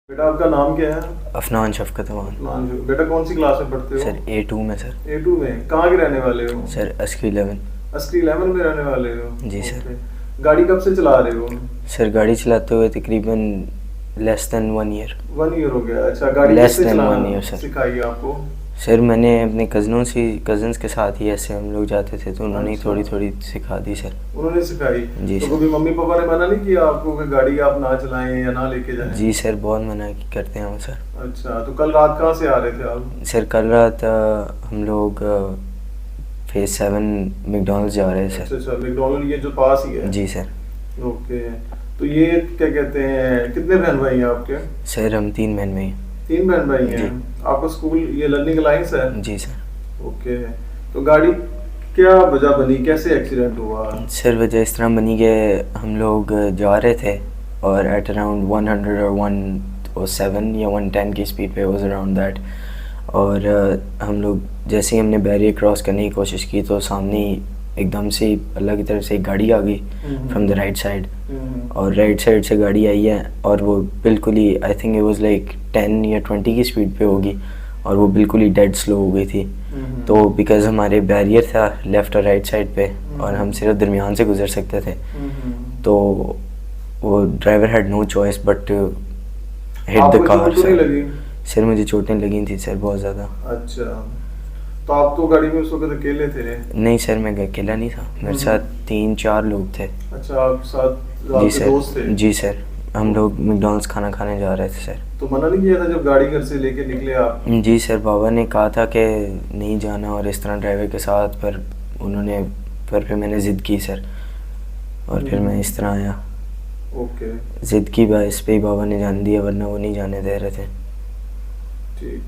बेटा आपका नाम क्या है? अफनान शफकत अमान। बेटा कौन सी क्लास में पढ़ते हो? सर A2 में सर। A2 में। कहाँ के रहने वाले हो? सर अस्की 11। अस्क्री 11 में रहने वाले हो? जी सर। ओके। गाड़ी कब से चला रहे हो? सर गाड़ी चलाते हुए तकरीबन लेस दैन 1 ईयर। 1 ईयर हो गया। अच्छा, गाड़ी लेस किससे देन 1 चलाना ईयर सर। सिखाई आपको? सर मैंने अपने कज़न्स के साथ ही ऐसे हम लोग जाते थे तो उन्होंने अच्छा। थोड़ी थोड़ी सिखा दी सर। उन्होंने सिखाई? जी तो सर। कभी मम्मी पापा ने मना नहीं किया आपको कि गाड़ी आप ना चलाएं या ना लेके जाएं? जी सर, बहुत मना करते हैं वो सर। अच्छा, तो कल रात कहाँ से आ रहे थे आप? सर कल रात हम लोग फेज 7 मैकडॉनल्ड्स जा रहे थे अच्छा सर। अच्छा, मैकडॉनल्ड ये जो पास ही है? जी सर। ओके। तो ये क्या कहते हैं, कितने बहन भाई हैं आपके? सर हम 3 बहन भाई हैं। 3 बहन भाई हैं। जी। आपका स्कूल ये लर्निंग अलायंस है? जी सर। ओके। तो गाड़ी क्या वजह बनी, कैसे एक्सीडेंट हुआ? सर वजह इस तरह बनी कि हम लोग जा रहे थे और एट अराउंड 100 और 107 या 110 की स्पीड पे वाज अराउंड दैट। और हम लोग जैसे ही हमने बैरियर क्रॉस करने की कोशिश की तो सामने ही एकदम से अल्लाह की तरफ से एक गाड़ी आ गई फ्रॉम द राइट साइड। और राइट साइड से गाड़ी आई है और वो बिल्कुल ही I think it was like 10 या 20 की स्पीड पे होगी और वो बिल्कुल ही डेड स्लो हो गई थी। तो बिकॉज हमारे बैरियर था लेफ़्ट और राइट साइड पे और हम सिर्फ दरमियान से गुजर सकते थे तो वो driver had no choice but hit the car sir. Sir मुझे चोटें लगी थी सर बहुत ज़्यादा। अच्छा, तो आप तो गाड़ी में उस वक्त अकेले थे? नहीं सर, मैं अकेला नहीं था, मेरे साथ 3-4 लोग थे। अच्छा, आप साथ जी आपके दोस्त थे? जी सर, हम लोग मैकडॉनल्ड्स खाना खाने जा रहे थे सर। तो मना नहीं किया था जब गाड़ी घर से लेके निकले आप? जी सर, बाबा ने कहा था कि नहीं जाना और इस तरह ड्राइवर के साथ, पर उन्होंने फिर मैंने ज़िद की सर और फिर मैं इस तरह आया। ओके। ज़िद की बात पे ही बाबा ने जान दिया, वरना वो नहीं जाने दे रहे थे। ठीक।